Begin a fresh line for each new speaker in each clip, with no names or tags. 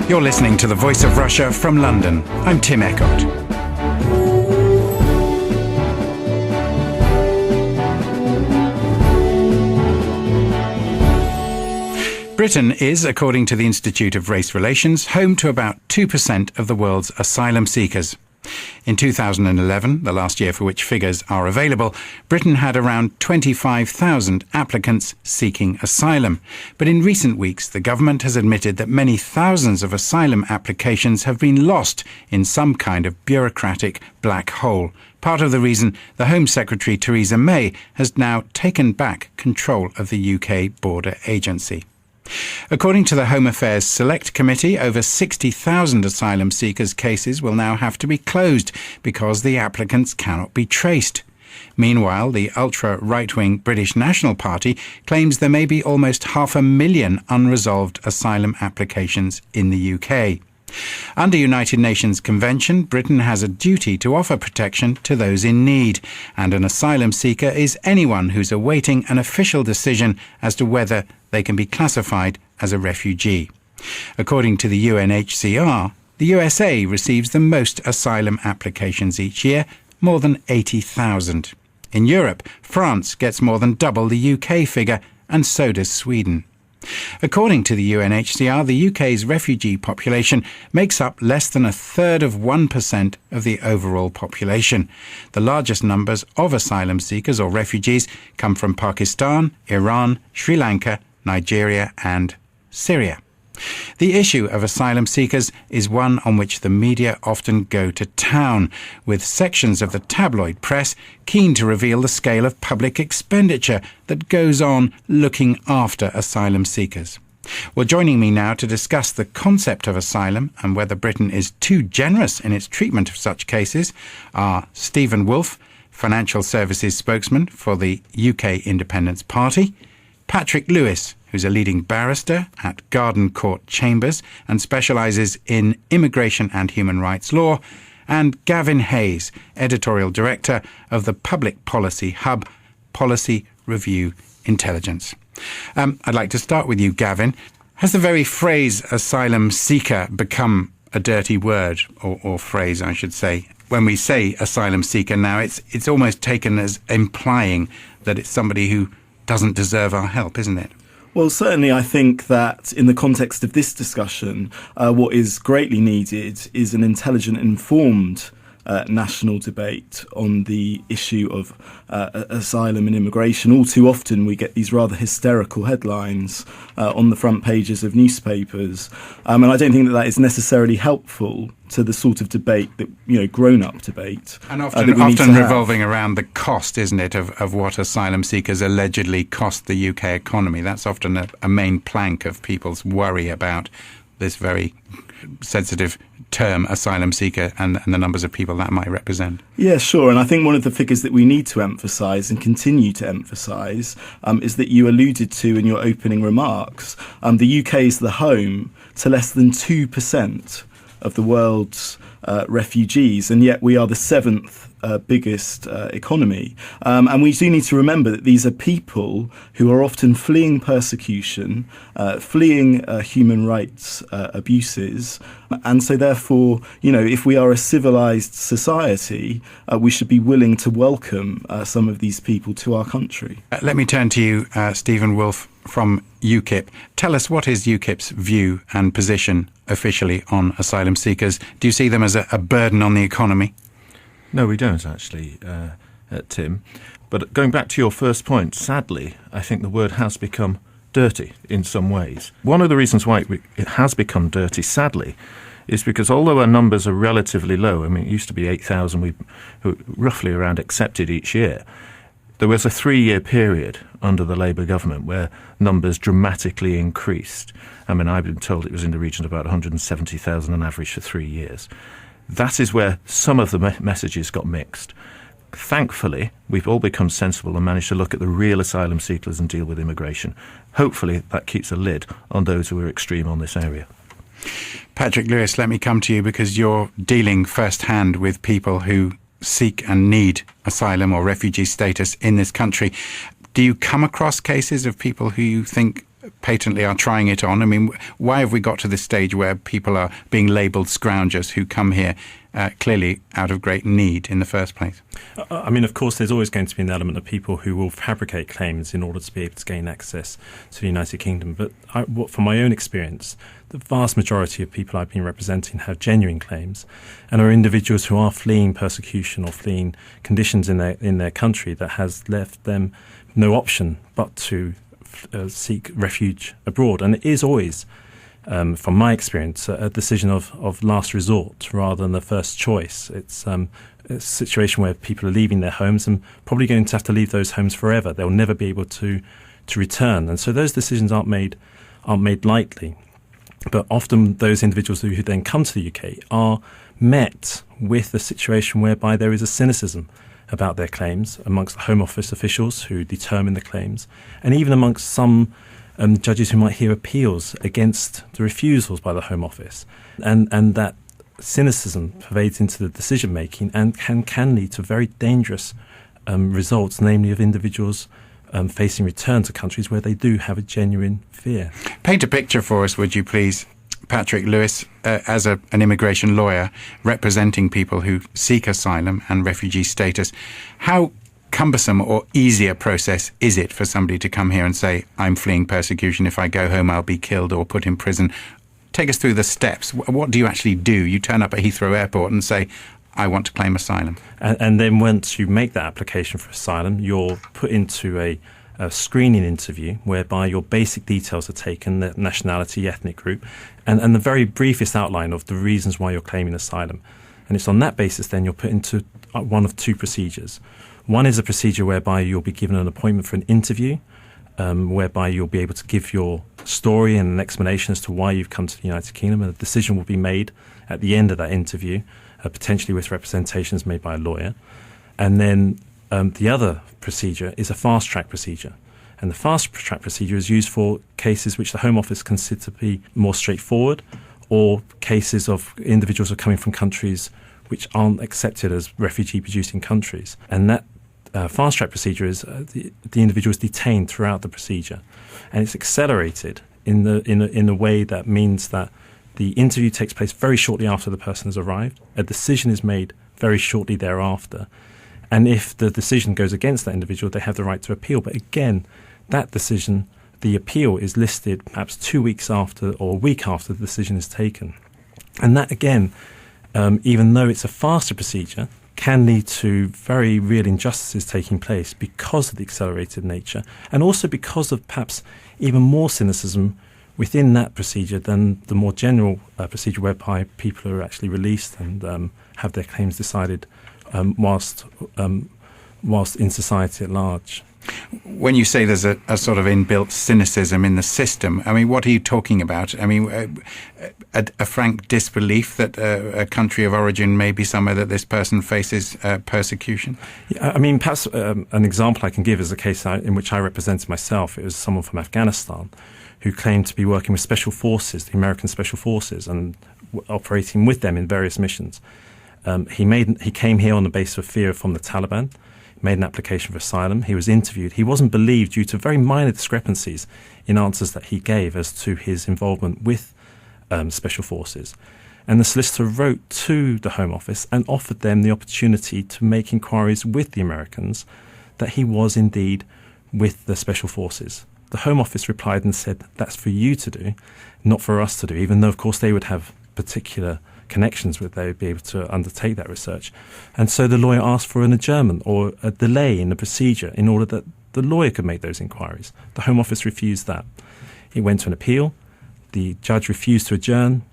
You're listening to The Voice of Russia from London. I'm Tim Ecott. Britain is, according to the Institute of Race Relations, home to about 2% of the world's asylum seekers. In 2011, the last year for which figures are available, Britain had around 25,000 applicants seeking asylum. But in recent weeks, the government has admitted that many thousands of asylum applications have been lost in some kind of bureaucratic black hole. Part of the reason the Home Secretary Theresa May has now taken back control of the UK border agency. According to the Home Affairs Select Committee, over 60,000 asylum seekers' cases will now have to be closed because the applicants cannot be traced. Meanwhile, the ultra-right-wing British National Party claims there may be almost 500,000 unresolved asylum applications in the UK. Under United Nations Convention, Britain has a duty to offer protection to those in need, and an asylum seeker is anyone who's awaiting an official decision as to whether they can be classified as a refugee. According to the UNHCR, the USA receives the most asylum applications each year, more than 80,000. In Europe, France gets more than double the UK figure, and so does Sweden. According to the UNHCR, the UK's refugee population makes up less than 1% of the overall population. The largest numbers of asylum seekers or refugees come from Pakistan, Iran, Sri Lanka, Nigeria and Syria. The issue of asylum seekers is one on which the media often go to town, with sections of the tabloid press keen to reveal the scale of public expenditure that goes on looking after asylum seekers. Well, joining me now to discuss the concept of asylum and whether Britain is too generous in its treatment of such cases are Stephen Woolfe, Financial Services spokesman for the UK Independence Party, Patrick Lewis, who's a leading barrister at Garden Court Chambers and specialises in immigration and human rights law, and Gavin Hayes, editorial director of the public policy hub Policy Review Intelligence. I'd like to start with you, Gavin. Has the very phrase asylum seeker become a dirty word, or phrase, I should say? When we say asylum seeker now, it's almost taken as implying that it's somebody who doesn't deserve our help, isn't it?
Well, certainly I think that in the context of this discussion, what is greatly needed is an intelligent, informed national debate on the issue of asylum and immigration. All too often we get these rather hysterical headlines on the front pages of newspapers. And I don't think that is necessarily helpful to the sort of debate that, grown-up debate.
And often revolving around the cost, isn't it, of what asylum seekers allegedly cost the UK economy. That's often a main plank of people's worry about this very sensitive term, asylum seeker, and the numbers of people that might represent.
Yeah, sure. And I think one of the figures that we need to emphasise and continue to emphasise is that you alluded to in your opening remarks. The UK is the home to less than 2% of the world's refugees, and yet we are the seventh biggest economy. And we do need to remember that these are people who are often fleeing persecution, fleeing human rights abuses. And so therefore, if we are a civilised society, we should be willing to welcome some of these people to our country.
Let me turn to you, Stephen Woolfe from UKIP. Tell us, what is UKIP's view and position officially on asylum seekers? Do you see them as a burden on the economy?
No, we don't actually, Tim. But going back to your first point, sadly, I think the word has become dirty in some ways. One of the reasons why it has become dirty, sadly, is because although our numbers are relatively low, it used to be 8,000 who roughly around accepted each year, there was a 3-year period under the Labour government where numbers dramatically increased. I've been told it was in the region of about 170,000 on average for 3 years. That is where some of the messages got mixed. Thankfully, we've all become sensible and managed to look at the real asylum seekers and deal with immigration. Hopefully, that keeps a lid on those who are extreme on this area.
Patrick Lewis, let me come to you because you're dealing firsthand with people who seek and need asylum or refugee status in this country. Do you come across cases of people who you think patently are trying it on? I mean, why have we got to this stage where people are being labelled scroungers who come here clearly out of great need in the first place?
I mean, of course, there's always going to be an element of people who will fabricate claims in order to be able to gain access to the United Kingdom. But from my own experience, the vast majority of people I've been representing have genuine claims and are individuals who are fleeing persecution or fleeing conditions in their country that has left them no option but to seek refuge abroad. And it is always, from my experience, a decision of last resort rather than the first choice. It's a situation where people are leaving their homes and probably going to have to leave those homes forever. They'll never be able to return. And so those decisions aren't made lightly. But often those individuals who then come to the UK are met with a situation whereby there is a cynicism about their claims amongst the Home Office officials who determine the claims, and even amongst some judges who might hear appeals against the refusals by the Home Office. And that cynicism pervades into the decision-making and can lead to very dangerous results, namely of individuals facing return to countries where they do have a genuine fear.
Paint a picture for us, would you please, Patrick Lewis, as an immigration lawyer representing people who seek asylum and refugee status. How cumbersome or easy a process is it for somebody to come here and say, I'm fleeing persecution, if I go home I'll be killed or put in prison? Take us through the steps. What do you actually do? You turn up at Heathrow Airport and say, I want to claim asylum.
And then once you make that application for asylum, you're put into a screening interview whereby your basic details are taken, the nationality, ethnic group, and the very briefest outline of the reasons why you're claiming asylum. And it's on that basis then you're put into one of two procedures. One is a procedure whereby you'll be given an appointment for an interview, whereby you'll be able to give your story and an explanation as to why you've come to the United Kingdom, and a decision will be made at the end of that interview, potentially with representations made by a lawyer. And then the other procedure is a fast-track procedure. And the fast-track procedure is used for cases which the Home Office consider to be more straightforward, or cases of individuals who are coming from countries which aren't accepted as refugee-producing countries. And that fast-track procedure is the individual is detained throughout the procedure. And it's accelerated in a way that means that the interview takes place very shortly after the person has arrived. A decision is made very shortly thereafter. And if the decision goes against that individual, they have the right to appeal. But again, that decision, the appeal is listed perhaps 2 weeks after or a week after the decision is taken. And that, again, even though it's a faster procedure, can lead to very real injustices taking place because of the accelerated nature, and also because of perhaps even more cynicism within that procedure than the more general procedure whereby people are actually released and have their claims decided whilst in society at large. When you say there's a sort of inbuilt cynicism in the system, I mean, what are you talking about? I mean, a frank disbelief that a country of origin may be somewhere that this person faces persecution? Yeah, I mean, perhaps an example I can give is a case in which I represented myself. It was someone from Afghanistan who claimed to be working with special forces, the American special forces, and operating with them in various missions. He came here on the basis of fear from the Taliban, made an application for asylum. He was interviewed. He wasn't believed due to very minor discrepancies in answers that he gave as to his involvement with special forces. And the solicitor wrote to the Home Office and offered them the opportunity to make inquiries with the Americans that he was indeed with the special forces. The Home Office replied and said, that's for you to do, not for us to do, even though, of course, they would have particular connections with, they would be able to undertake that research. And so the lawyer asked for an adjournment or a delay in the procedure in order that the lawyer could make those inquiries. The Home Office refused that. It went to an appeal. The judge refused to adjourn.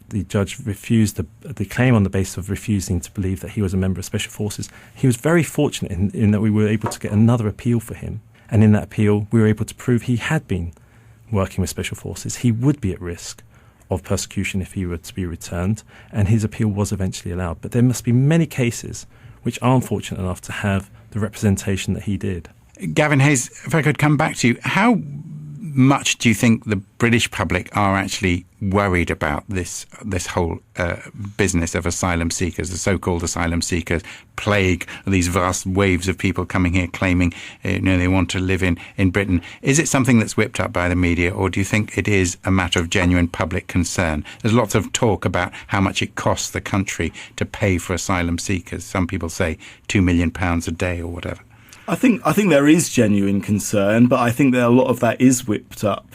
The judge refused the claim on the basis of refusing to believe that he was a member of Special Forces. He was very fortunate in that we were able to get another appeal for him. And in that appeal, we were able to prove he had been working with Special Forces. He would be at risk of persecution if he were to be returned, and his appeal was eventually allowed. But there must be many cases which aren't fortunate enough to have the representation that he did.
Gavin Hayes, if I could come back to you, how much do you think the British public are actually worried about this whole business of asylum seekers, the so-called asylum seekers plague, these vast waves of people coming here claiming they want to live in Britain? Is it something that's whipped up by the media, or do you think it is a matter of genuine public concern? There's lots of talk about how much it costs the country to pay for asylum seekers. Some people say £2 million a day or whatever.
I think there is genuine concern, but I think that a lot of that is whipped up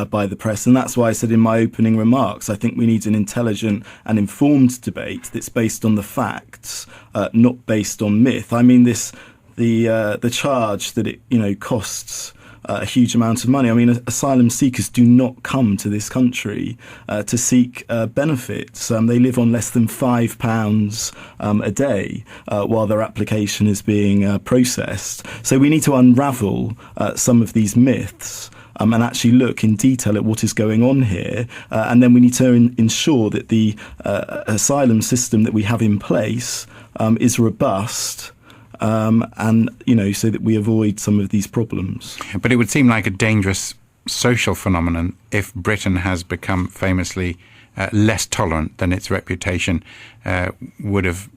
by the press, and that's why I said in my opening remarks, I think we need an intelligent and informed debate that's based on the facts, not based on myth. I mean, the charge that it costs a huge amount of money. I mean, asylum seekers do not come to this country to seek benefits. They live on less than £5 a day while their application is being processed. So we need to unravel some of these myths and actually look in detail at what is going on here. And then we need to ensure that the asylum system that we have in place is robust. And so that we avoid some of these problems.
But it would seem like a dangerous social phenomenon if Britain has become famously less tolerant than its reputation would have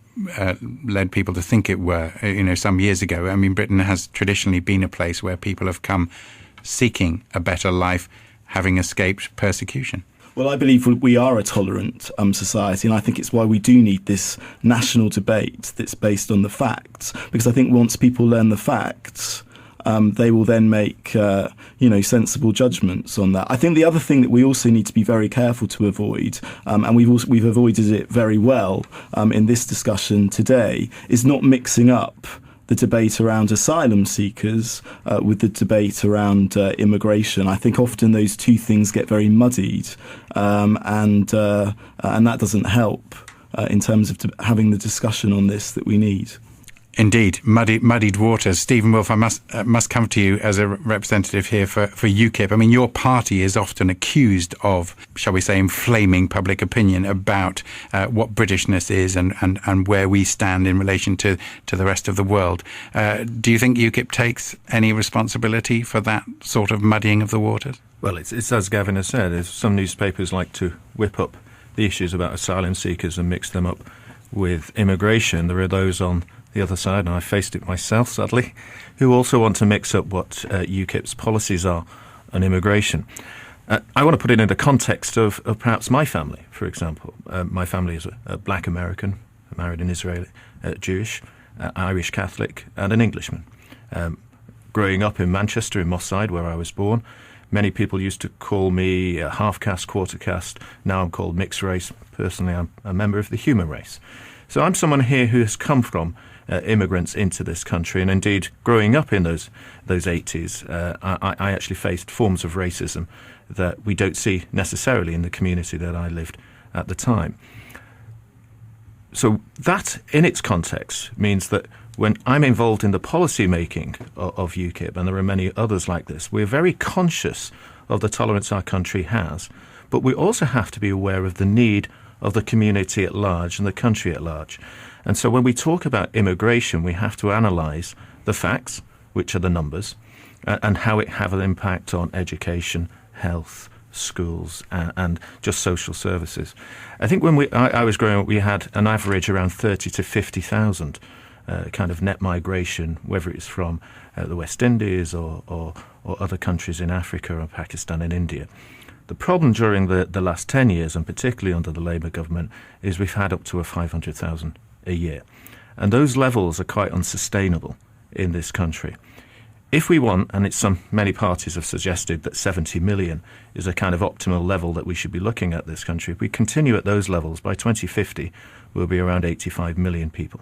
led people to think it were, some years ago. I mean, Britain has traditionally been a place where people have come seeking a better life, having escaped persecution.
Well, I believe we are a tolerant society, and I think it's why we do need this national debate that's based on the facts, because I think once people learn the facts, they will then make sensible judgments on that. I think the other thing that we also need to be very careful to avoid, and we've avoided it very well in this discussion today, is not mixing up the debate around asylum seekers with the debate around immigration. I think often those two things get very muddied, and that doesn't help in terms of having the discussion on this that we need.
Indeed, muddied waters. Stephen Woolfe, I must come to you as a representative here for UKIP. I mean, your party is often accused of, shall we say, inflaming public opinion about what Britishness is and where we stand in relation to the rest of the world. Do you think UKIP takes any responsibility for that sort of muddying of the waters?
Well, it's as Gavin has said, some newspapers like to whip up the issues about asylum seekers and mix them up with immigration. There are those on the other side, and I faced it myself, sadly, who also want to mix up what UKIP's policies are on immigration. I want to put it in the context of perhaps my family, for example. My family is a black American, married an Israeli, Jewish, Irish Catholic, and an Englishman. Growing up in Manchester, in Moss Side, where I was born, many people used to call me half-caste, quarter-caste. Now I'm called mixed race. Personally, I'm a member of the human race. So I'm someone here who has come from immigrants into this country, and indeed, growing up in those 80s, I actually faced forms of racism that we don't see necessarily in the community that I lived at the time. So that, in its context, means that when I'm involved in the policy making of UKIP, and there are many others like this, we're very conscious of the tolerance our country has, but we also have to be aware of the need of the community at large and the country at large. And so when we talk about immigration, we have to analyse the facts, which are the numbers, and how it have an impact on education, health, schools, and just social services. I think when I was growing up, we had an average around 30 to 50,000 kind of net migration, whether it's from the West Indies or other countries in Africa or Pakistan and India. The problem during the last 10 years, and particularly under the Labour government, is we've had up to 500,000 a year. And those levels are quite unsustainable in this country. If we want, and many parties have suggested that 70 million is a kind of optimal level that we should be looking at this country, if we continue at those levels, by 2050 we'll be around 85 million people.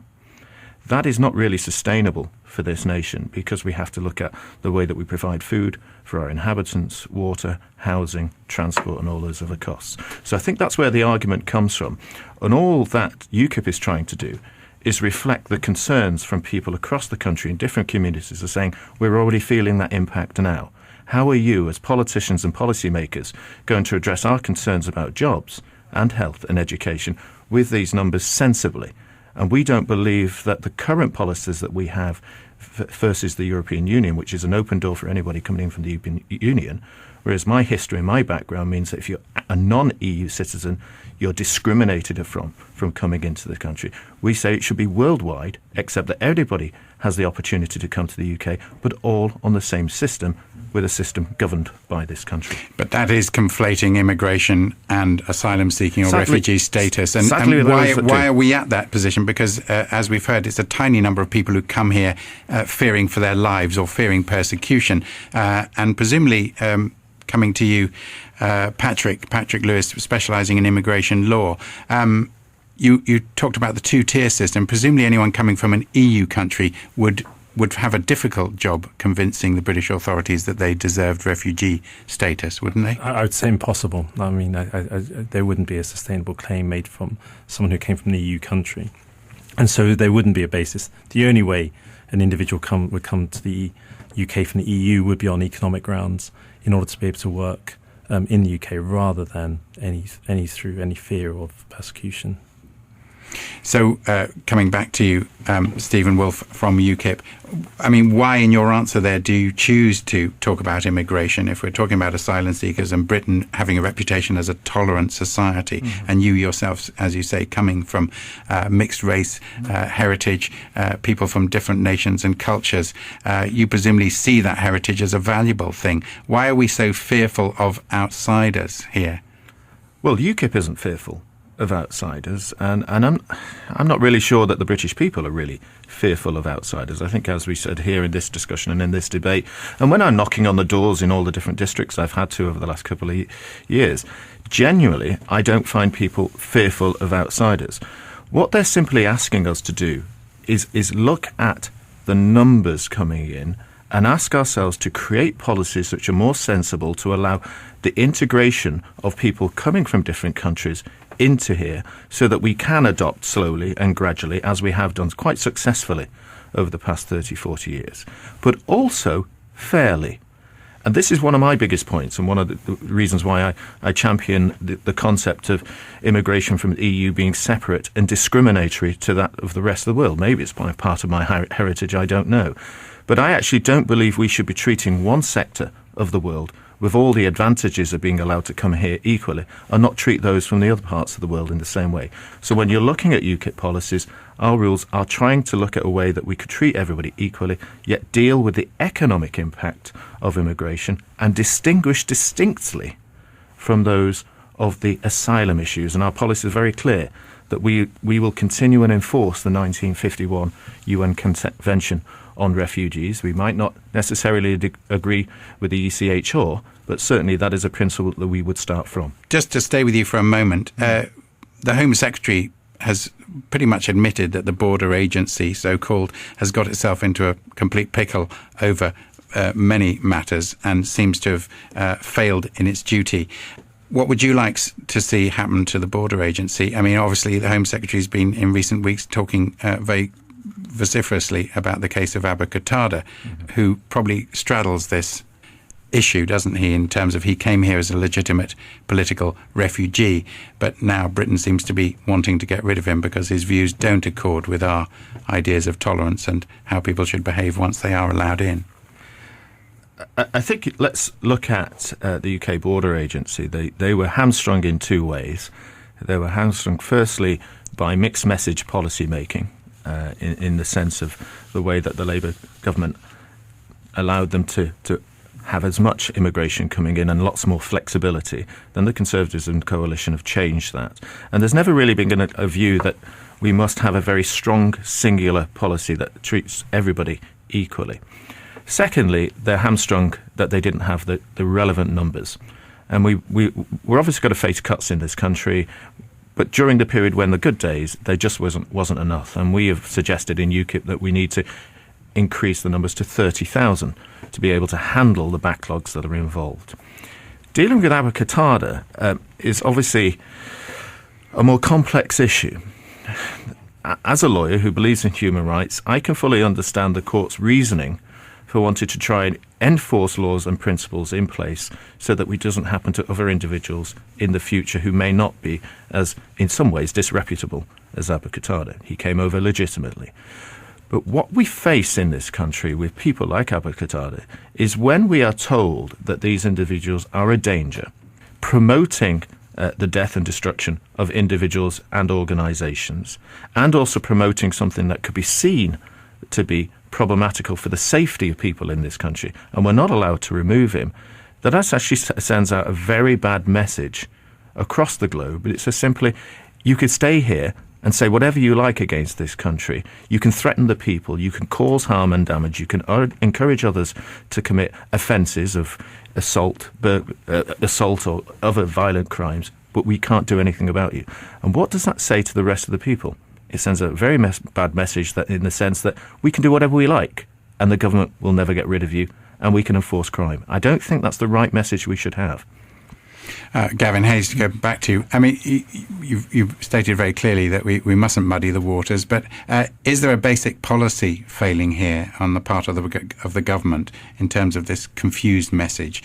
That is not really sustainable for this nation, because we have to look at the way that we provide food for our inhabitants, water, housing, transport, and all those other costs. So I think that's where the argument comes from. And all that UKIP is trying to do is reflect the concerns from people across the country in different communities are saying, we're already feeling that impact now. How are you, as politicians and policymakers, going to address our concerns about jobs and health and education with these numbers sensibly? And we don't believe that the current policies that we have versus the European Union, which is an open door for anybody coming in from the European Union, Whereas my history and my background means that if you're a non-EU citizen, you're discriminated from coming into the country. We say it should be worldwide, except that everybody has the opportunity to come to the UK, but all on the same system, with a system governed by this country.
But that is conflating immigration and asylum-seeking or
Sadly,
refugee status. And
sadly,
why are we at that position? Because, as we've heard, it's a tiny number of people who come here fearing for their lives or fearing persecution. And presumably, coming to you, Patrick Lewis, specialising in immigration law, you talked about the two-tier system. Presumably anyone coming from an EU country would have a difficult job convincing the British authorities that they deserved refugee status, wouldn't they?
I would say impossible. I mean, there wouldn't be a sustainable claim made from someone who came from the EU country. And so there wouldn't be a basis. The only way an individual would come to the UK from the EU would be on economic grounds in order to be able to work in the UK rather than through any fear of persecution.
So, coming back to you, Stephen Woolfe from UKIP, I mean, why in your answer there do you choose to talk about immigration if we're talking about asylum seekers and Britain having a reputation as a tolerant society, and you yourself, as you say, coming from mixed race heritage, people from different nations and cultures, you presumably see that heritage as a valuable thing. Why are we so fearful of outsiders here?
Well, UKIP isn't fearful of outsiders, and I'm not really sure that the British people are really fearful of outsiders. I think, as we said here in this discussion and in this debate, and when I'm knocking on the doors in all the different districts I've had to over the last couple of years, genuinely, I don't find people fearful of outsiders. What they're simply asking us to do is look at the numbers coming in and ask ourselves to create policies which are more sensible to allow the integration of people coming from different countries into here so that we can adopt slowly and gradually, as we have done quite successfully over the past 30, 40 years, but also fairly. And this is one of my biggest points and one of the reasons why I champion the concept of immigration from the EU being separate and discriminatory to that of the rest of the world. Maybe it's part of my heritage, I don't know. But I actually don't believe we should be treating one sector of the world with all the advantages of being allowed to come here equally and not treat those from the other parts of the world in the same way. So when you're looking at UKIP policies, our rules are trying to look at a way that we could treat everybody equally, yet deal with the economic impact of immigration and distinguish distinctly from those of the asylum issues. And our policy is very clear that we will continue and enforce the 1951 UN Convention on refugees. We might not necessarily agree with the ECHR, but certainly that is a principle that we would start from.
Just to stay with you for a moment, the Home Secretary has pretty much admitted that the border agency, so-called, has got itself into a complete pickle over many matters and seems to have failed in its duty. What would you like to see happen to the border agency? I mean, obviously, the Home Secretary's been in recent weeks talking very vociferously about the case of Ecott, who probably straddles this issue, doesn't he, in terms of he came here as a legitimate political refugee, but now Britain seems to be wanting to get rid of him because his views don't accord with our ideas of tolerance and how people should behave once they are allowed in.
I think let's look at the UK Border Agency. They were hamstrung in two ways. They were hamstrung firstly by mixed message policy making, in the sense of the way that the Labour government allowed them to have as much immigration coming in and lots more flexibility. Then the Conservatives and Coalition have changed that. And there's never really been a view that we must have a very strong singular policy that treats everybody equally. Secondly, they're hamstrung that they didn't have the relevant numbers. And we're obviously going to face cuts in this country, but during the period when the good days, there just wasn't enough. And we have suggested in UKIP that we need to increase the numbers to 30,000 to be able to handle the backlogs that are involved. Dealing with Ecott is obviously a more complex issue. As a lawyer who believes in human rights, I can fully understand the court's reasoning for wanting to try and enforce laws and principles in place so that it doesn't happen to other individuals in the future who may not be as, in some ways, disreputable as Ecott. He came over legitimately. But what we face in this country with people like Ecott is when we are told that these individuals are a danger, promoting the death and destruction of individuals and organisations, and also promoting something that could be seen to be problematical for the safety of people in this country, and we're not allowed to remove him, that actually sends out a very bad message across the globe. It's so simply, you could stay here and say whatever you like against this country. You can threaten the people, you can cause harm and damage, you can encourage others to commit offences of assault or other violent crimes, but we can't do anything about you. And what does that say to the rest of the people? It sends a very bad message, that in the sense that we can do whatever we like and the government will never get rid of you and we can enforce crime. I don't think that's the right message we should have.
Gavin Hayes, to go back to you, I mean, you've stated very clearly that we mustn't muddy the waters, but is there a basic policy failing here on the part of the government in terms of this confused message?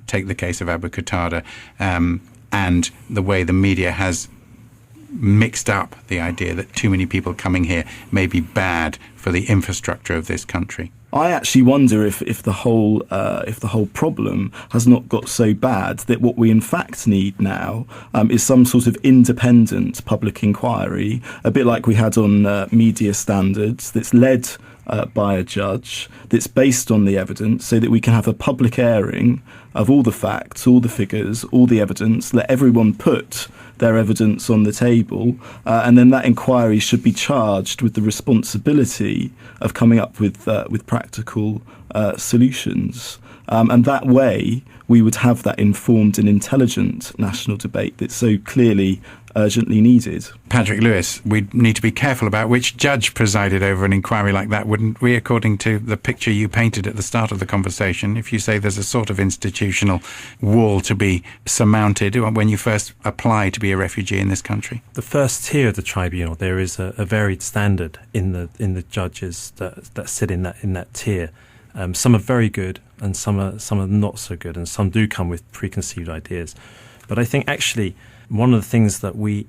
Take the case of Abu Qatada and the way the media has mixed up the idea that too many people coming here may be bad for the infrastructure of this country.
I actually wonder if the whole problem has not got so bad that what we in fact need now is some sort of independent public inquiry, a bit like we had on media standards, that's led by a judge, that's based on the evidence, so that we can have a public airing of all the facts, all the figures, all the evidence, let everyone put their evidence on the table, and then that inquiry should be charged with the responsibility of coming up with practical solutions. And that way, we would have that informed and intelligent national debate that's so clearly urgently needed.
Patrick Lewis, we need to be careful about which judge presided over an inquiry like that, wouldn't we, according to the picture you painted at the start of the conversation, if you say there's a sort of institutional wall to be surmounted when you first apply to be a refugee in this country?
The first tier of the tribunal, there is a varied standard in the judges that sit in that tier. Some are very good and some are not so good, and some do come with preconceived ideas. But I think actually one of the things that we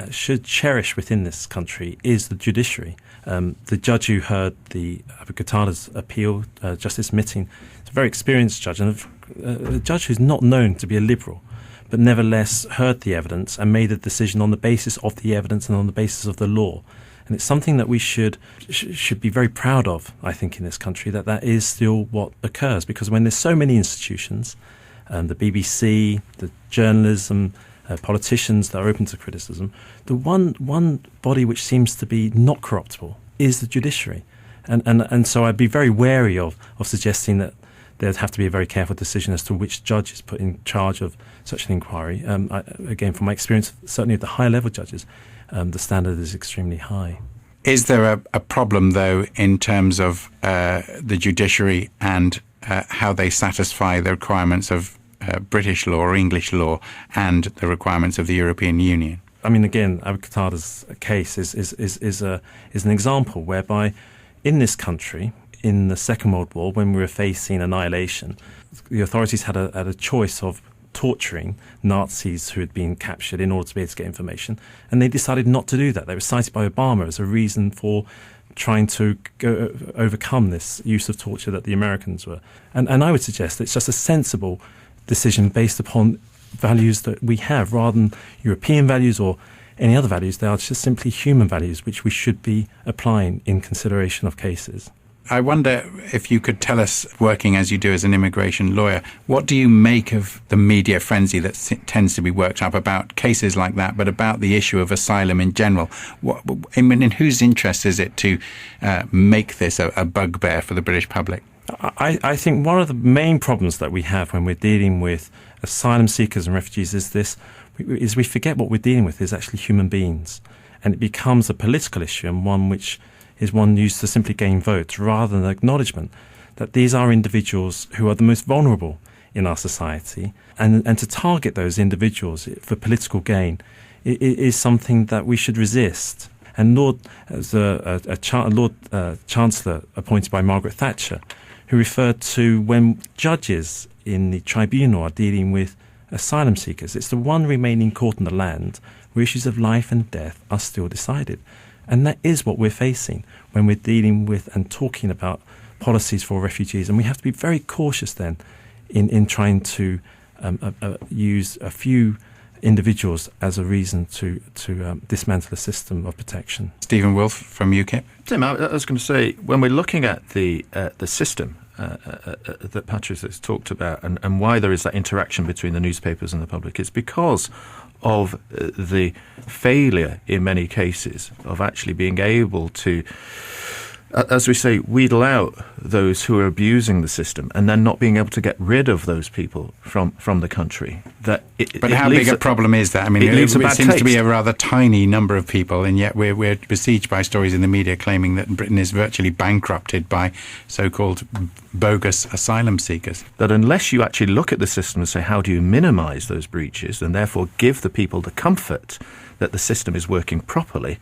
should cherish within this country is the judiciary. The judge who heard the Abu Qatada's appeal, Justice Mitting, is a very experienced judge, and a judge who's not known to be a liberal, but nevertheless heard the evidence and made a decision on the basis of the evidence and on the basis of the law. And it's something that we should be very proud of, I think, in this country, that is still what occurs. Because when there's so many institutions, the BBC, the journalism, politicians that are open to criticism, the one body which seems to be not corruptible is the judiciary. And so I'd be very wary of suggesting that there'd have to be a very careful decision as to which judge is put in charge of such an inquiry. Again, from my experience, certainly at the higher level judges, the standard is extremely high.
Is there a problem, though, in terms of the judiciary and how they satisfy the requirements of British law or English law and the requirements of the European Union?
I mean, again, Abu Qatada's case is an example whereby in this country, in the Second World War, when we were facing annihilation, the authorities had a choice of torturing Nazis who had been captured in order to be able to get information, and they decided not to do that. They were cited by Obama as a reason for trying to overcome this use of torture that the Americans were. And I would suggest it's just a sensible decision based upon values that we have, rather than European values or any other values. They are just simply human values which we should be applying in consideration of cases.
I wonder if you could tell us, working as you do as an immigration lawyer, what do you make of the media frenzy that tends to be worked up about cases like that, but about the issue of asylum in general? In whose interest is it to make this a bugbear for the British public?
I think one of the main problems that we have when we're dealing with asylum seekers and refugees is we forget what we're dealing with is actually human beings, and it becomes a political issue, and one which is one used to simply gain votes rather than acknowledgement that these are individuals who are the most vulnerable in our society, and to target those individuals for political gain is something that we should resist. And Lord Chancellor appointed by Margaret Thatcher, who referred to when judges in the tribunal are dealing with asylum seekers, it's the one remaining court in the land where issues of life and death are still decided. And that is what we're facing when we're dealing with and talking about policies for refugees. And we have to be very cautious then in trying to use a few individuals as a reason to dismantle a system of protection.
Stephen Woolfe from UKIP.
Tim, I was going to say, when we're looking at the system that Patrick has talked about and why there is that interaction between the newspapers and the public, it's because of the failure in many cases of actually being able to, as we say, wheedle out those who are abusing the system and then not being able to get rid of those people from the country. But
how big a problem is that? I mean, it seems to be a rather tiny number of people, and yet we're besieged by stories in the media claiming that Britain is virtually bankrupted by so-called bogus asylum seekers.
That unless you actually look at the system and say, how do you minimise those breaches and therefore give the people the comfort that the system is working properly,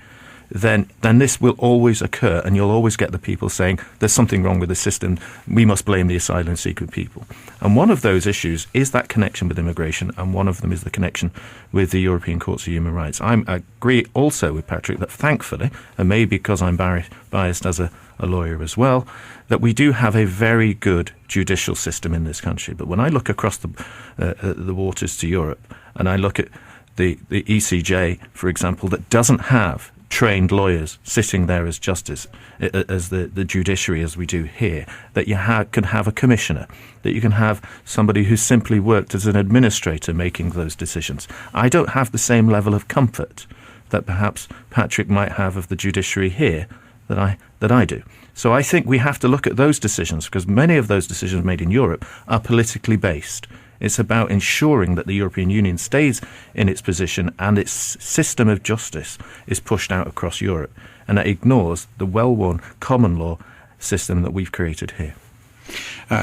then this will always occur, and you'll always get the people saying there's something wrong with the system, we must blame the asylum seeker people. And one of those issues is that connection with immigration, and one of them is the connection with the European Courts of Human Rights. I agree also with Patrick that thankfully, and maybe because I'm biased as a lawyer as well, that we do have a very good judicial system in this country. But when I look across the waters to Europe, and I look at the ECJ, for example, that doesn't have trained lawyers sitting there as justice, as the judiciary as we do here, that you can have a commissioner, that you can have somebody who simply worked as an administrator making those decisions. I don't have the same level of comfort that perhaps Patrick might have of the judiciary here that I do. So I think we have to look at those decisions, because many of those decisions made in Europe are politically based. It's about ensuring that the European Union stays in its position and its system of justice is pushed out across Europe, and that ignores the well-worn common law system that we've created here.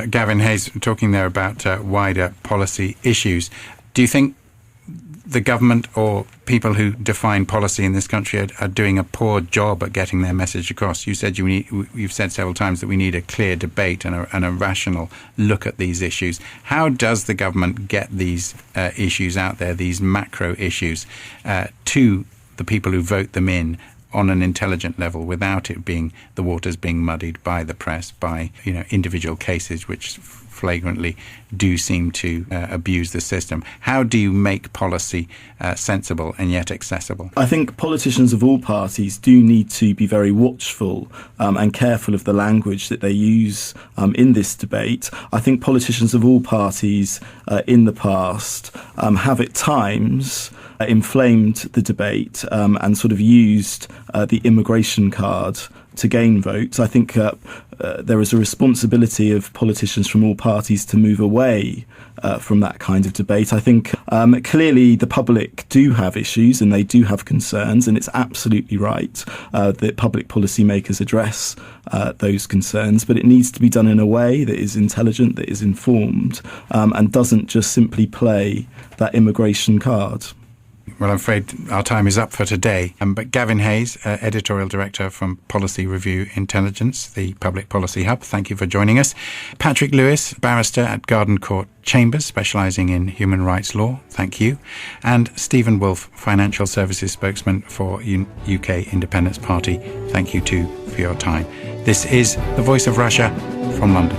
Gavin Hayes, talking there about wider policy issues. Do you think the government or people who define policy in this country are doing a poor job at getting their message across? You said you've said several times that we need a clear debate and a rational look at these issues. How does the government get these issues out there, these macro issues, to the people who vote them in on an intelligent level, without it being the waters being muddied by the press, by individual cases which flagrantly do seem to abuse the system? How do you make policy sensible and yet accessible?
I think politicians of all parties do need to be very watchful and careful of the language that they use in this debate. I think politicians of all parties in the past have at times inflamed the debate and sort of used the immigration card to gain votes. I think there is a responsibility of politicians from all parties to move away from that kind of debate. I think clearly the public do have issues and they do have concerns, and it's absolutely right that public policymakers address those concerns, but it needs to be done in a way that is intelligent, that is informed, and doesn't just simply play that immigration card.
Well, I'm afraid our time is up for today. But Gavin Hayes, Editorial Director from Policy Review Intelligence, the Public Policy Hub, thank you for joining us. Patrick Lewis, Barrister at Garden Court Chambers, specialising in human rights law, thank you. And Stephen Woolfe, Financial Services Spokesman for UK Independence Party, thank you too for your time. This is The Voice of Russia from London.